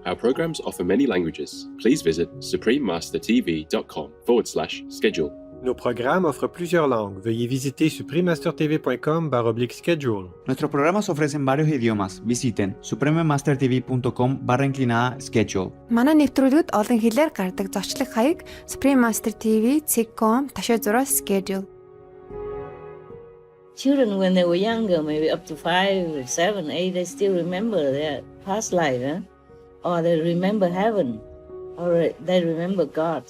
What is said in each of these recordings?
Our programs offer many languages. Please visit suprememastertv.com/schedule. Nos programas offrent plusieurs langues. Veuillez visiter suprememastertv.com/schedule. Nuestros programas ofrecen varios idiomas. Visiten suprememastertv.com/schedule. Манай нэвтрүүлгүүд олон хэлээр гардаг. Зочлог хаяг suprememastertv.com/schedule. Children, when they were younger, maybe up to 5, 7, 8, they still remember their past life, or they remember heaven, or they remember God.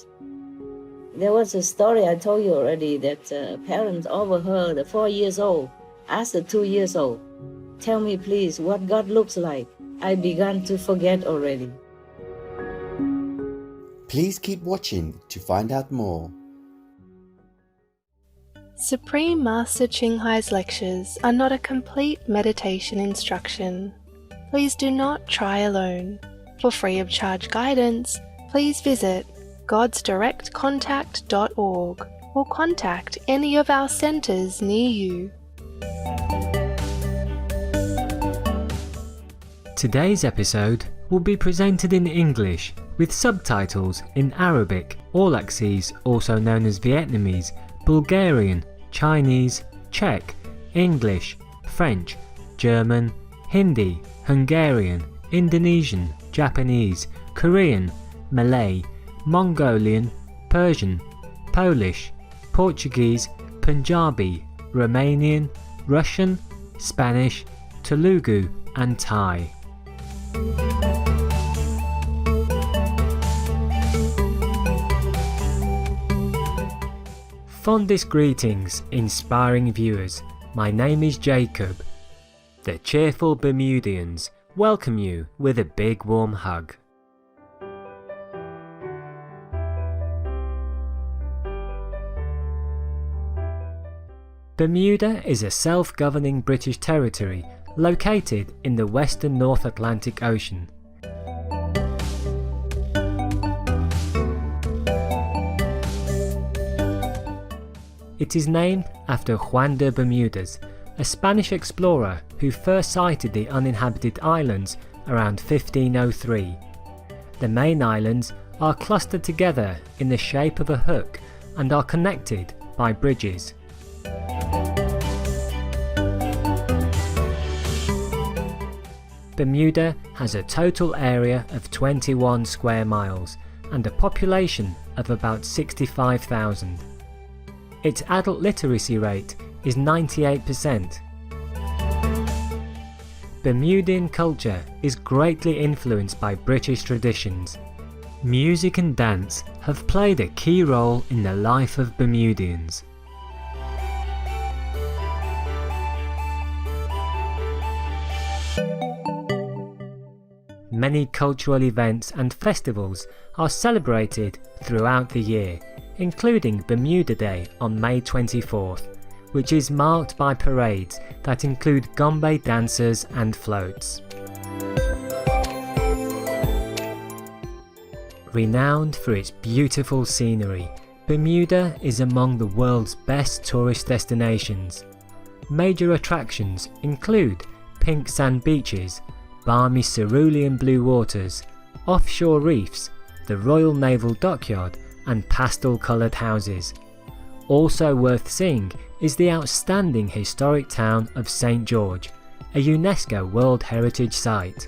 There was a story I told you already that parents overheard a 4 years old ask the 2 years old, "Tell me please what God looks like. I began to forget already." Please keep watching to find out more. Supreme Master Ching Hai's lectures are not a complete meditation instruction. Please do not try alone. For free of charge guidance, please visit godsdirectcontact.org or contact any of our centres near you. Today's episode will be presented in English with subtitles in Arabic, Aulacese, also known as Vietnamese, Bulgarian, Chinese, Czech, English, French, German, Hindi, Hungarian, Indonesian, Japanese, Korean, Malay, Mongolian, Persian, Polish, Portuguese, Punjabi, Romanian, Russian, Spanish, Telugu and Thai. Fondest greetings, inspiring viewers. My name is Jacob. The cheerful Bermudians welcome you with a big warm hug. Bermuda is a self-governing British territory located in the western North Atlantic Ocean. It is named after Juan de Bermudez, a Spanish explorer who first sighted the uninhabited islands around 1503. The main islands are clustered together in the shape of a hook and are connected by bridges. Bermuda has a total area of 21 square miles and a population of about 65,000. Its adult literacy rate is 98%. Bermudian culture is greatly influenced by British traditions. Music and dance have played a key role in the life of Bermudians. Many cultural events and festivals are celebrated throughout the year, including Bermuda Day on May 24th, which is marked by parades that include gombe dancers and floats. Renowned for its beautiful scenery, Bermuda is among the world's best tourist destinations. Major attractions include pink sand beaches, balmy cerulean blue waters, offshore reefs, the Royal Naval Dockyard and pastel-coloured houses. Also worth seeing is the outstanding historic town of St. George, a UNESCO World Heritage Site.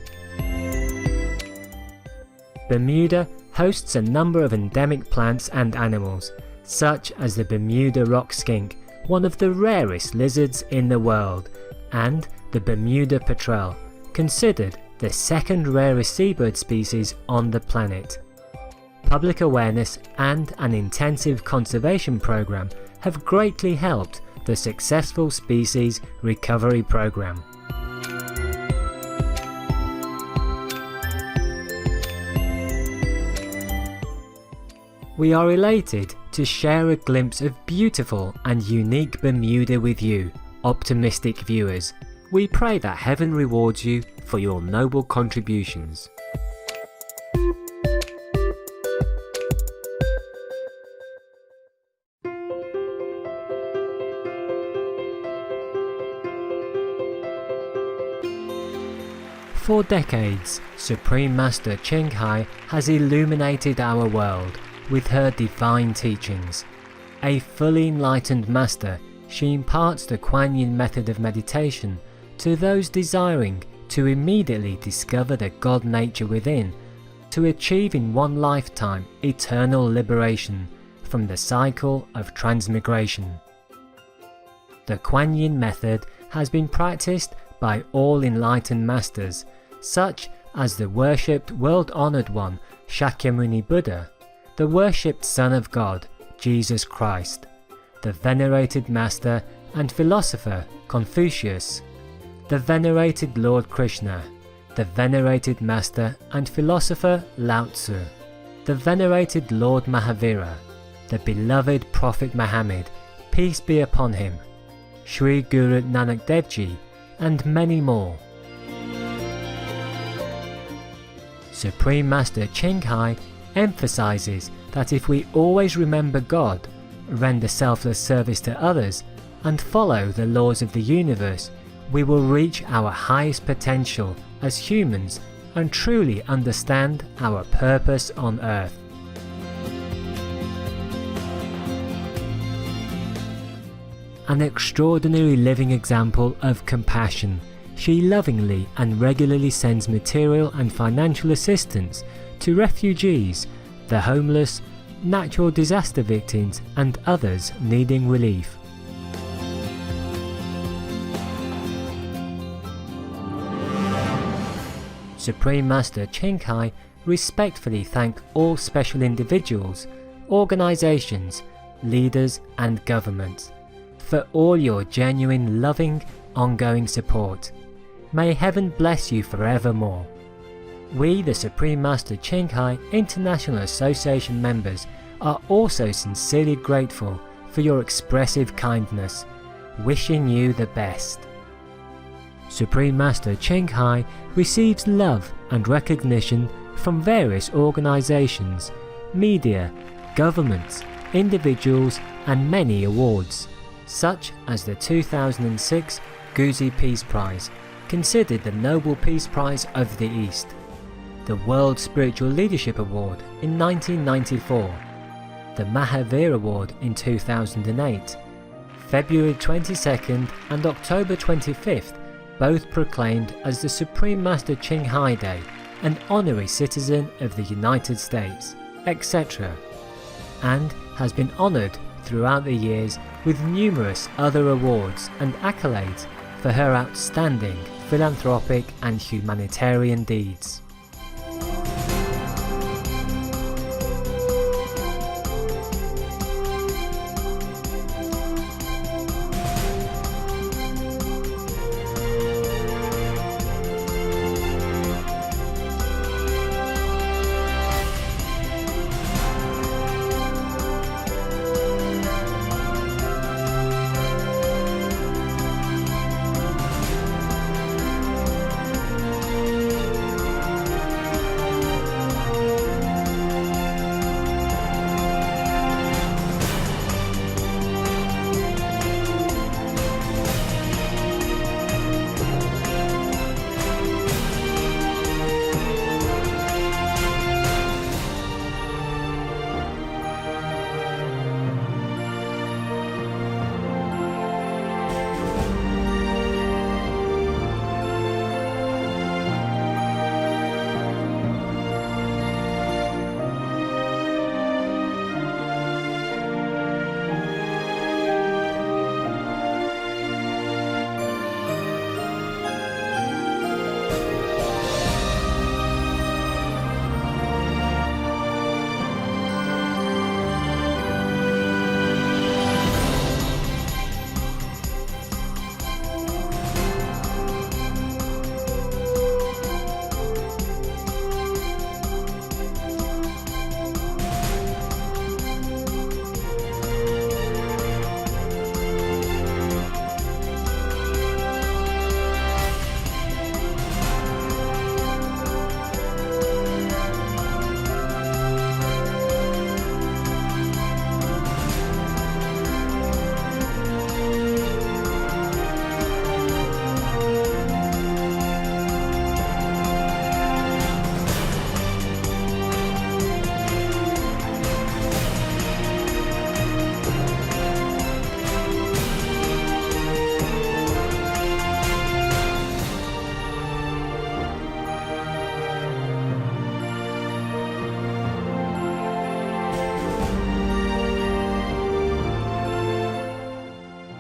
Bermuda hosts a number of endemic plants and animals, such as the Bermuda rock skink, one of the rarest lizards in the world, and the Bermuda petrel, considered the second rarest seabird species on the planet. Public awareness and an intensive conservation program have greatly helped the successful species recovery program. We are elated to share a glimpse of beautiful and unique Bermuda with you, optimistic viewers. We pray that heaven rewards you for your noble contributions. For decades, Supreme Master Ching Hai has illuminated our world with her divine teachings. A fully enlightened master, she imparts the Kuan Yin method of meditation to those desiring to immediately discover the God nature within, to achieve in one lifetime eternal liberation from the cycle of transmigration. The Kuan Yin method has been practiced by all enlightened masters, such as the worshipped world-honored one Shakyamuni Buddha, the worshipped Son of God Jesus Christ, the venerated master and philosopher Confucius, the venerated Lord Krishna, the venerated master and philosopher Lao Tzu, the venerated Lord Mahavira, the beloved Prophet Muhammad, peace be upon him, Sri Guru Nanak Dev Ji, and many more. Supreme Master Ching Hai emphasizes that if we always remember God, render selfless service to others, and follow the laws of the universe, we will reach our highest potential as humans and truly understand our purpose on earth. An extraordinary living example of compassion, she lovingly and regularly sends material and financial assistance to refugees, the homeless, natural disaster victims and others needing relief. Supreme Master Ching Hai respectfully thank all special individuals, organizations, leaders and governments for all your genuine, loving, ongoing support. May heaven bless you forevermore. We, the Supreme Master Ching Hai International Association members, are also sincerely grateful for your expressive kindness, wishing you the best. Supreme Master Ching Hai receives love and recognition from various organizations, media, governments, individuals and many awards, such as the 2006 Guzi Peace Prize, considered the Nobel Peace Prize of the East, the World Spiritual Leadership Award in 1994, the Mahavir Award in 2008, February 22nd and October 25th both proclaimed as the Supreme Master Ching Hai Day, an honorary citizen of the United States, etc., and has been honored throughout the years with numerous other awards and accolades for her outstanding philanthropic and humanitarian deeds.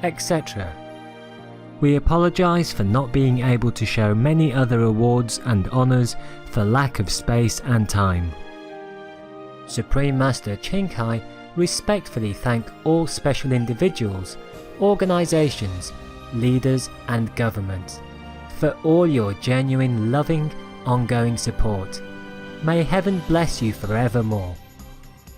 etc. We apologise for not being able to show many other awards and honours for lack of space and time. Supreme Master Ching Hai respectfully thank all special individuals, organisations, leaders and governments for all your genuine, loving, ongoing support. May heaven bless you forevermore.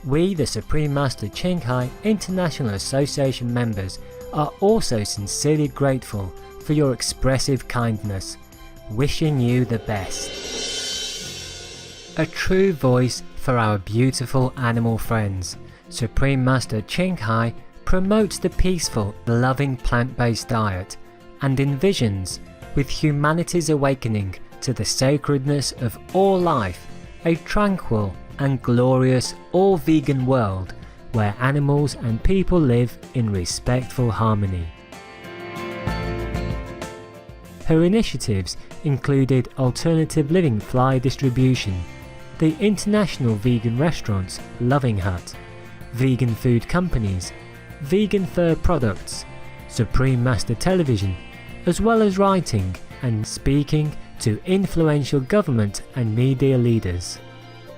We, the Supreme Master Ching Hai International Association members, are also sincerely grateful for your expressive kindness, wishing you the best. A true voice for our beautiful animal friends, Supreme Master Ching Hai promotes the peaceful, loving plant-based diet and envisions, with humanity's awakening to the sacredness of all life, a tranquil and glorious all-vegan world where animals and people live in respectful harmony. Her initiatives included alternative living flyer distribution, the international vegan restaurants Loving Hut, vegan food companies, vegan fur products, Supreme Master Television, as well as writing and speaking to influential government and media leaders,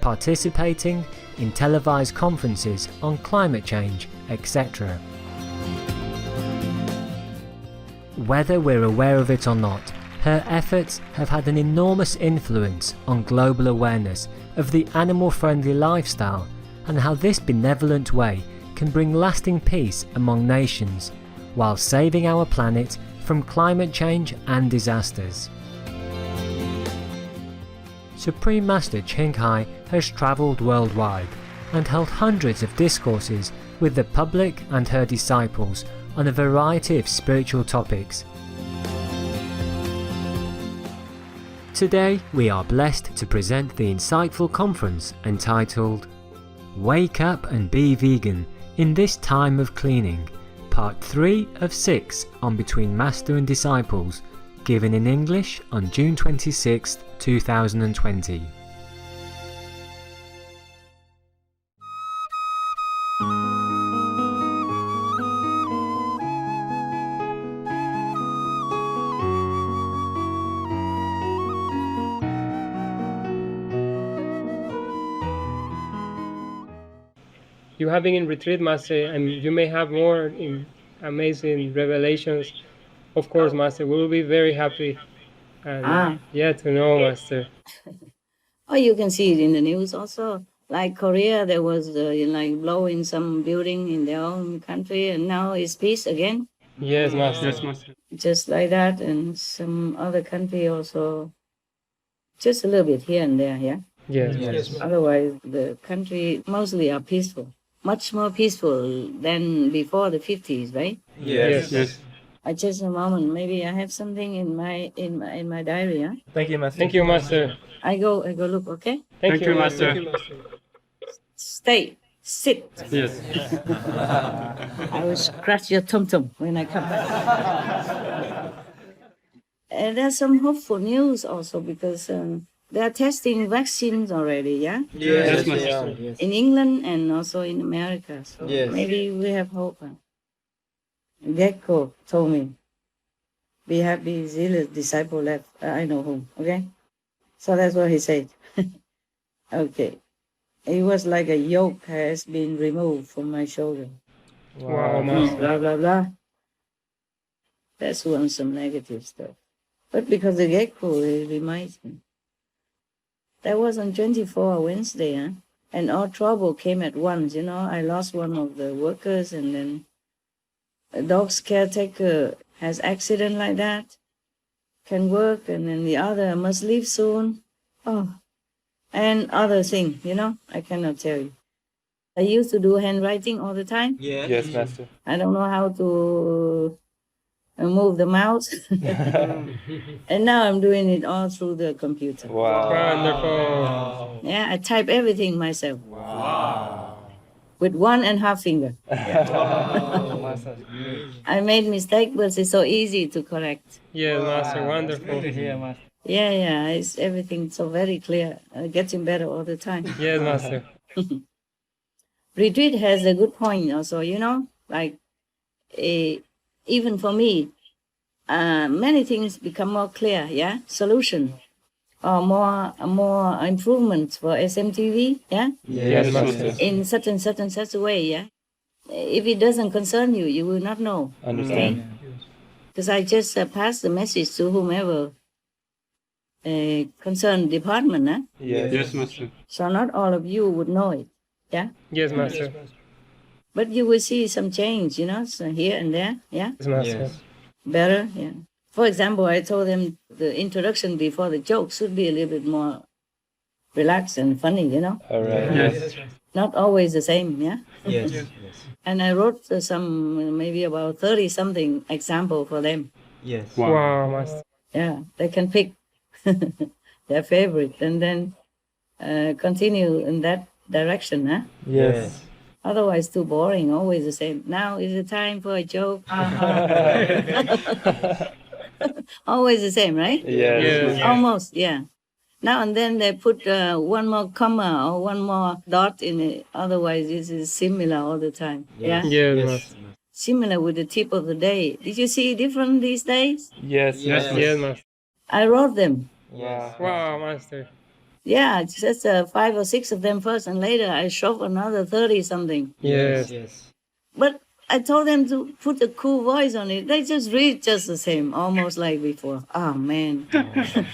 participating in televised conferences on climate change, etc. Whether we're aware of it or not, her efforts have had an enormous influence on global awareness of the animal-friendly lifestyle and how this benevolent way can bring lasting peace among nations while saving our planet from climate change and disasters. Supreme Master Ching Hai has travelled worldwide and held hundreds of discourses with the public and her disciples on a variety of spiritual topics. Today we are blessed to present the insightful conference entitled Wake Up and Be Vegan in This Time of Cleaning, Part 3 of 6 on Between Master and Disciples, given in English on June 26, 2020. You have been in retreat, Master, and you may have more amazing revelations. Of course, Master, we will be very happy and to know, Master. Oh, you can see it in the news also. Like Korea, there was like blowing some building in their own country, and now it's peace again. Yes, Master. Yes, Master. Just like that, and some other country also, just a little bit here and there, yeah? Yes, yes. Otherwise, the country mostly are peaceful. Much more peaceful than before the 50s, right? Yes, yes. Just a moment. Maybe I have something in my diary, huh? Thank you, Master. Thank you, Master. I go look, okay? Thank you, Master. Stay. Sit. Yes. I will scratch your tum-tum when I come back. And there's some hopeful news also because they are testing vaccines already, yeah? Yes, Master. Yes. In England and also in America. So maybe we have hope. Gecko told me, be happy, zealous disciple left. I know whom, okay? So that's what he said. Okay. It was like a yoke has been removed from my shoulder. Wow, Master. Blah, blah, blah. That's one some negative stuff. But because the gecko, it reminds me. That was on 24 Wednesday, huh? And all trouble came at once, you know. I lost one of the workers, and then a dog's caretaker has accident like that, can work, and then the other must leave soon. Oh, and other thing, you know, I cannot tell you. I used to do handwriting all the time. Yes, Master. I don't know how to move the mouse. And now I'm doing it all through the computer. Wow. Wonderful. Yeah, I type everything myself. Wow. With 1.5 finger. I made mistake, but it's so easy to correct. Yes, Master. Wonderful. Master. Yeah, it's everything so very clear. Getting better all the time. Yes, Master. Retreat has a good point also, you know, like even for me, many things become more clear, yeah? Solution. Or more improvements for SMTV, yeah? Yes, Master. In such and such a way, yeah? If it doesn't concern you, you will not know. Understand. Because I just pass the message to whomever concerned department, huh? Yes, Master. So not all of you would know it, yeah? Yes, Master. But you will see some change, you know, so here and there, yeah? Yes, Master. Better, yeah. For example, I told them the introduction before the joke should be a little bit more relaxed and funny, you know? All right. Yes. Not always the same, yeah? Yes. And I wrote some, maybe about 30-something example for them. Yes. Wow, Master. Yeah, they can pick their favorite and then continue in that direction, huh? Yes. Otherwise, too boring, always the same. Now is the time for a joke. Always the same, right? Yes. Almost, yeah. Now and then they put one more comma or one more dot in it. Otherwise, it is similar all the time. Yeah. Yes, Master. Similar with the tip of the day. Did you see different these days? Yes. Yes, Master. I wrote them. Wow, Master. Yeah, it's just 5 or 6 of them first, and later I shove another 30-something. Yes. But I told them to put a cool voice on it. They just read just the same, almost like before. Oh, man.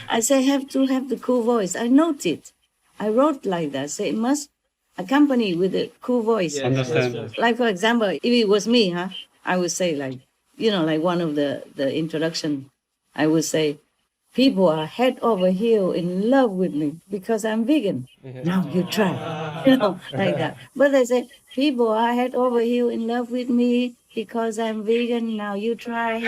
I say, have to have the cool voice. I note it. I wrote like that. Say, it must accompany with a cool voice. Understand. Like, for example, if it was me, huh, I would say, like, you know, like one of the introduction, I would say, people are head over heel in love with me because I'm vegan. Now you try. You know, like that. But they say, people are head over heel in love with me because I'm vegan. Now you try.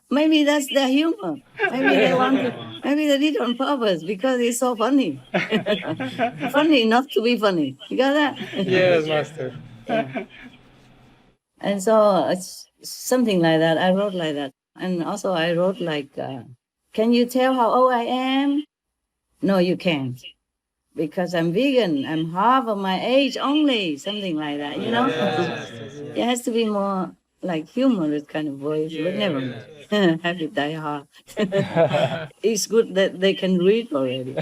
Maybe that's their humor. Maybe they want to, maybe they did it on purpose because it's so funny. Funny not to be funny. You got that? Yes, Master. Yeah. And so it's something like that. I wrote like that. And also I wrote like, can you tell how old I am? No, you can't. Because I'm vegan. I'm half of my age only. Something like that, you know? It has to be more like humorous kind of voice. But never mind. Have it die hard. It's good that they can read already.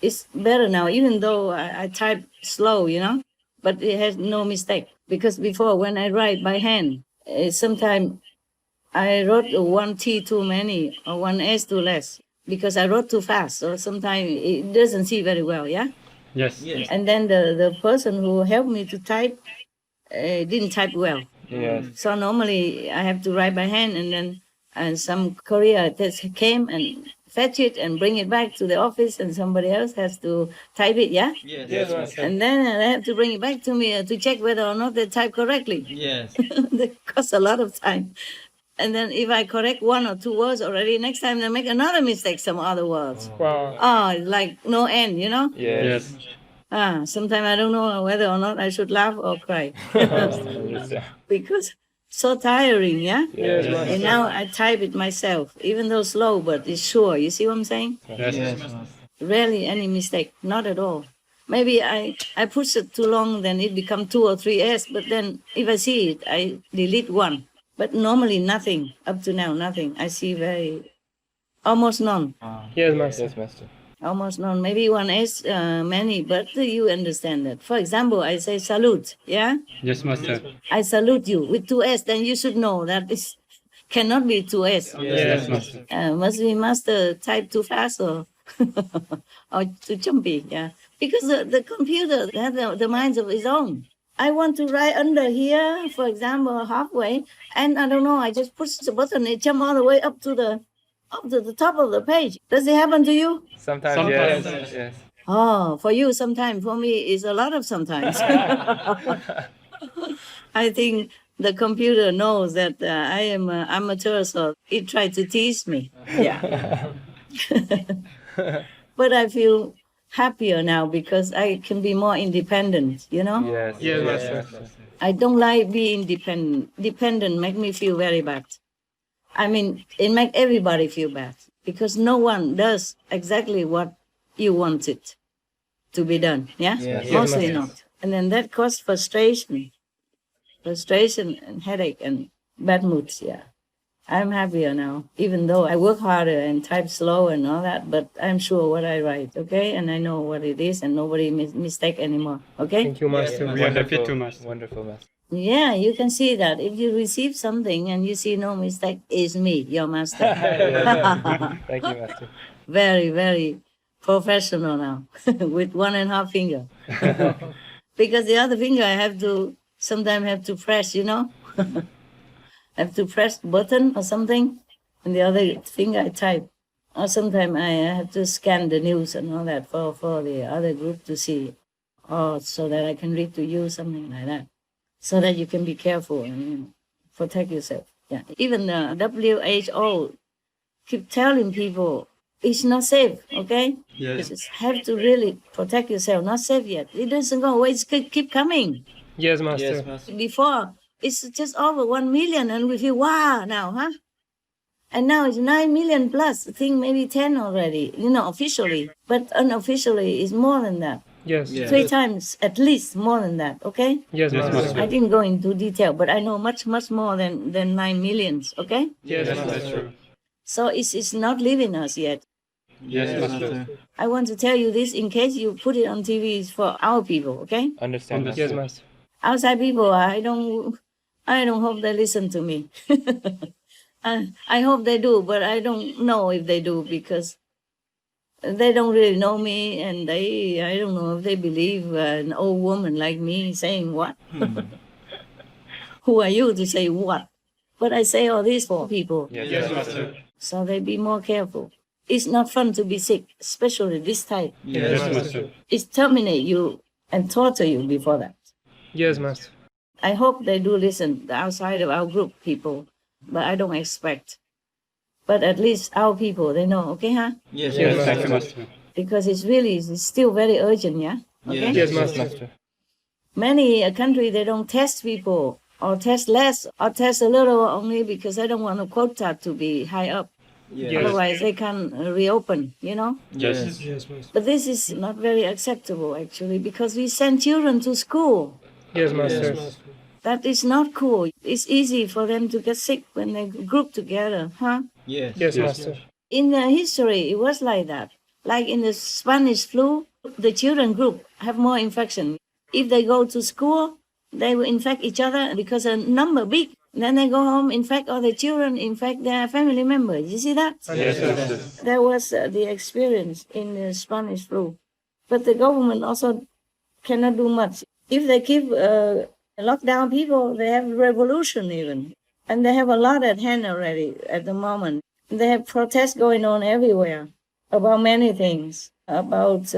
It's better now, even though I type slow, you know? But it has no mistake. Because before, when I write by hand, sometimes I wrote one T too many or one S too less because I wrote too fast. So sometimes it doesn't see very well, yeah? Yes. And then the person who helped me to type didn't type well. Yes. So normally I have to write by hand, and then some courier came and fetch it and bring it back to the office, and somebody else has to type it, yeah? Yes, Master. And then they have to bring it back to me to check whether or not they type correctly. Yes. That costs a lot of time. And then if I correct 1 or 2 words already, next time they make another mistake, some other words. Wow. Oh, it's like no end, you know? Yes. Sometimes I don't know whether or not I should laugh or cry. Because so tiring, yeah? Yes, Master. And now I type it myself, even though slow, but it's sure. You see what I'm saying? Yes. Rarely any mistake, not at all. Maybe I push it too long, then it become 2 or 3 S, but then if I see it, I delete 1. But normally nothing, up to now, nothing. I see almost none. Yes, Master. Yes, Master. Almost none. Maybe 1 S, many, but you understand that. For example, I say salute, yeah? Yes, Master. I salute you with 2 S, then you should know that this cannot be 2 S. Yes, Master. Must be master type too fast or too jumpy, yeah. Because the computer has the minds of its own. I want to write under here, for example, halfway, and I don't know, I just push the button, it jump all the way up to the top of the page. Does it happen to you? Sometimes. Yes. Oh, for you, sometimes. For me, it's a lot of sometimes. I think the computer knows that I am an amateur, so it tried to tease me. Yeah. But I feel happier now because I can be more independent, you know? Yes. Yes, Master. I don't like being dependent. Dependent make me feel very bad. I mean, it make everybody feel bad because no one does exactly what you want it to be done, yeah? Yes. Mostly Yes, not. And then that caused frustration and headache and bad moods, yeah. I'm happier now, even though I work harder and type slow and all that, but I'm sure what I write, okay? And I know what it is and nobody mistake anymore, okay? Thank you, Master. We are happy too, Master. Wonderful, Master. Yeah, you can see that. If you receive something and you see no mistake, it's me, your master. Thank you, Master. Very, very professional now, with 1.5 finger. Because the other finger I sometimes have to press, you know? I have to press button or something, and the other finger I type. Or sometimes I have to scan the news and all that for the other group to see, or so that I can read to you, something like that. So that you can be careful and protect yourself. Yeah. Even the WHO keep telling people it's not safe, okay? Yes. You just have to really protect yourself. Not safe yet. It doesn't go away. It's keep coming. Yes, Master. Yes, Master. Before, it's just over 1 million, and we feel, wow, now, huh? And now it's 9 million plus. I think maybe 10 already, officially. But unofficially, it's more than that. Yes. 3 times, at least, more than that, okay? Yes, Master. I didn't go into detail, but I know much, much more than 9 millions, okay? Yes, That's Master. true. So it's not leaving us yet. Yes, Master. I want to tell you this in case you put it on TV, it's for our people, okay? Understand, Master. Yes, Master. Outside people, I don't hope they listen to me. I hope they do, but I don't know if they do because they don't really know me, and I don't know if they believe an old woman like me saying what. Who are you to say what? But I say all this for people, Yes, Master. so they be more careful. It's not fun to be sick, especially this type. Yes, Master. It terminate you and torture you before that. Yes, Master. I hope they do listen outside of our group people, but I don't expect. But at least our people, they know, okay, huh? Yes, Yes, thank you, Master. Because it's still very urgent, yeah? Okay? Yes, Master. Many countries, they don't test people or test less or test a little only because they don't want a quota to be high up. Yes. Otherwise, they can reopen, Yes. Yes, Master. But this is not very acceptable, actually, because we send children to school. Yes, Master. That is not cool. It's easy for them to get sick when they group together, huh? Yes, Master. In the history, it was like that. Like in the Spanish flu, the children group have more infection. If they go to school, they will infect each other because a number big. Then they go home, infect all the children, infect their family members. You see that? Yes, Master. That was the experience in the Spanish flu. But the government also cannot do much. If they keep lock down people, they have revolution even. And they have a lot at hand already at the moment. They have protests going on everywhere about many things. About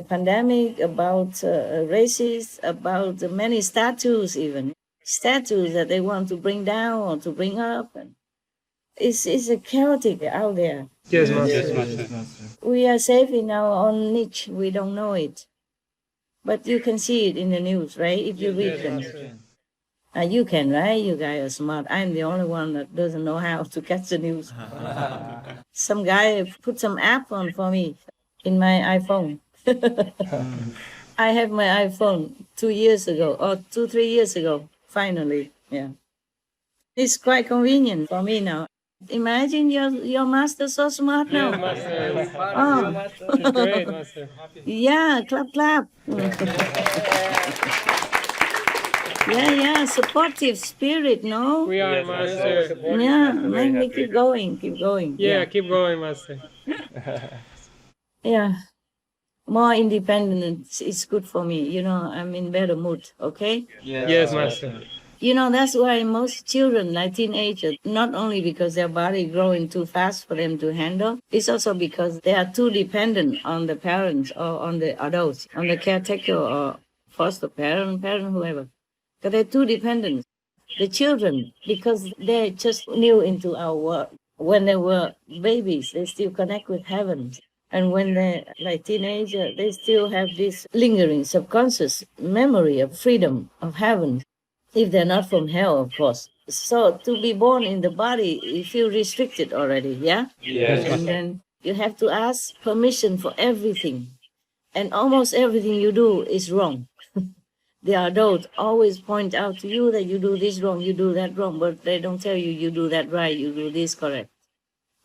pandemic, about races, about many statues even. Statues that they want to bring down or to bring up. And it's a chaotic out there. Yes, Master. Yes, Master. We are safe in our own niche. We don't know it. But you can see it in the news, right? If you read them. You can, right? You guys are smart. I'm the only one that doesn't know how to catch the news. Some guy put some app on for me in my iPhone. I have my iPhone 2 years ago, or 3 years ago, finally. Yeah. It's quite convenient for me now. Imagine your master so smart now. Yes, Master. Oh. It's great, Master. Yeah, clap. Yeah, supportive spirit, no? We are, Master. Yeah, man, we keep going. Yeah, keep going, Master. Yeah. More independence is good for me. I'm in better mood, okay? Yes, Master. That's why most children, like teenagers, not only because their body growing too fast for them to handle, it's also because they are too dependent on the parents or on the adults, on the caretaker or foster parent, whoever. Because they're too dependent. The children, because they're just new into our world. When they were babies, they still connect with heaven. And when they're like teenagers, they still have this lingering subconscious memory of freedom, of heaven. If they're not from hell, of course. So to be born in the body, you feel restricted already, yeah? Yes. And then you have to ask permission for everything. And almost everything you do is wrong. the adults always point out to you that you do this wrong, you do that wrong, but they don't tell you do that right, you do this correct.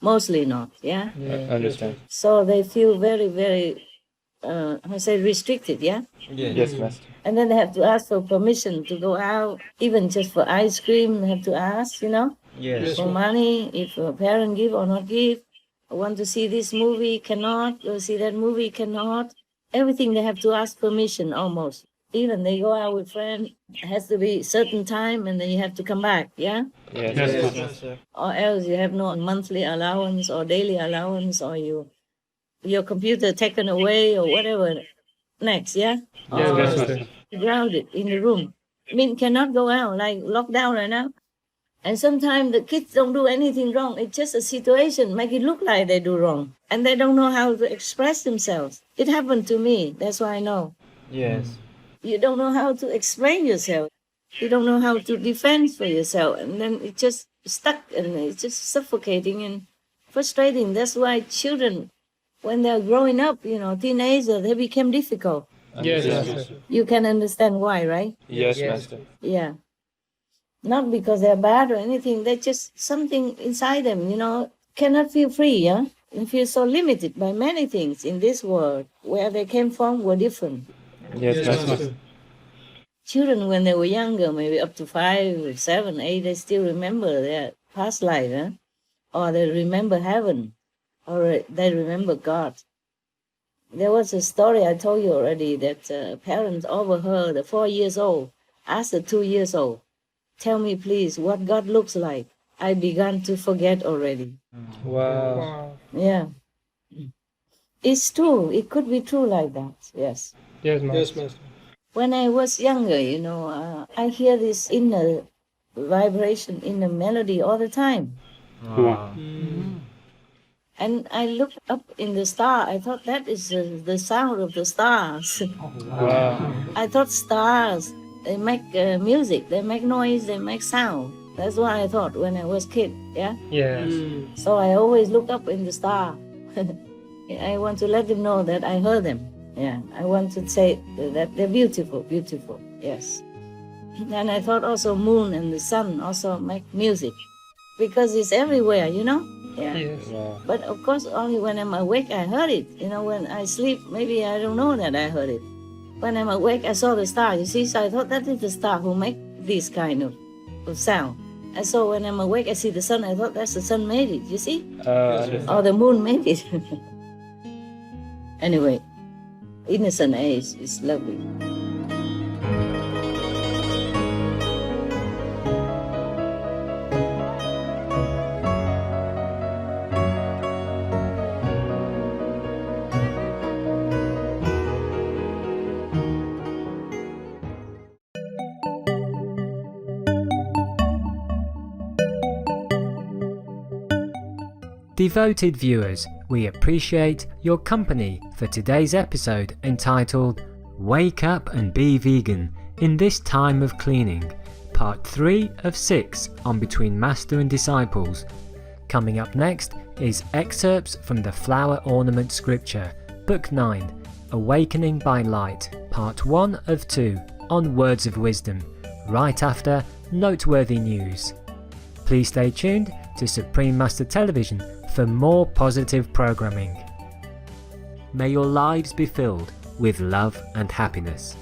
Mostly not, yeah? I understand. So they feel very, very, restricted, yeah? Yes, Master. And then they have to ask for permission to go out, even just for ice cream, they have to ask, Yes. for money, if a parent give or not give. I want to see this movie, cannot, or see that movie, cannot. Everything they have to ask permission almost. Even they go out with friends, it has to be certain time and then you have to come back, yeah? Yes, Master. Or else you have no monthly allowance or daily allowance or your computer taken away or whatever. Next, yeah? Yes, Or Master. grounded in the room. I mean, cannot go out, like locked down right now. And sometimes the kids don't do anything wrong. It's just a situation, make it look like they do wrong. And they don't know how to express themselves. It happened to me, that's why I know. Yes. You don't know how to explain yourself. You don't know how to defend for yourself. And then it's just stuck and it's just suffocating and frustrating. That's why children, when they're growing up, teenagers, they become difficult. Yes, Master. You can understand why, right? Yes, Yes. Master. Yeah. Not because they're bad or anything. They're just something inside them, cannot feel free, yeah? They feel so limited by many things in this world. Where they came from were different. Yes, Master. Children, when they were younger, maybe up to 5, 7, 8, they still remember their past life, huh? Or they remember heaven, or they remember God. There was a story I told you already that parents overheard a 4 years old asked a 2 years old, "Tell me please what God looks like. I began to forget already." Wow. Yeah. It's true. It could be true like that, yes. Yes, Master. When I was younger, I hear this inner vibration, inner melody all the time. Wow. And I looked up in the star. I thought that is the sound of the stars. Wow. I thought stars, they make music, they make noise, they make sound. That's what I thought when I was a kid, yeah? Yes. So I always look up in the star. I want to let them know that I heard them. Yeah, I want to say that they're beautiful, beautiful, yes. And I thought also moon and the sun also make music because it's everywhere, Yeah. Yes. Wow. But of course, only when I'm awake, I heard it. When I sleep, maybe I don't know that I heard it. When I'm awake, I saw the star, you see? So I thought that is the star who make this kind of sound. And so when I'm awake, I see the sun, I thought that's the sun made it, you see? Or the moon made it. Anyway. Innocent age is lovely. Devoted viewers, we appreciate your company for today's episode entitled Wake Up and Be Vegan in This Time of Cleaning, Part 3 of 6 on Between Master and Disciples. Coming up next is excerpts from the Flower Ornament Scripture, Book 9, Awakening by Light, Part 1 of 2 on Words of Wisdom, right after Noteworthy News. Please stay tuned to Supreme Master Television for more positive programming. May your lives be filled with love and happiness.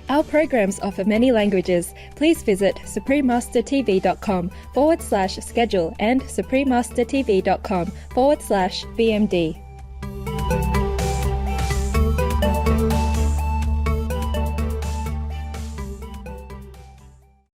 Our programs offer many languages. Please visit suprememastertv.com/schedule and suprememastertv.com/BMD.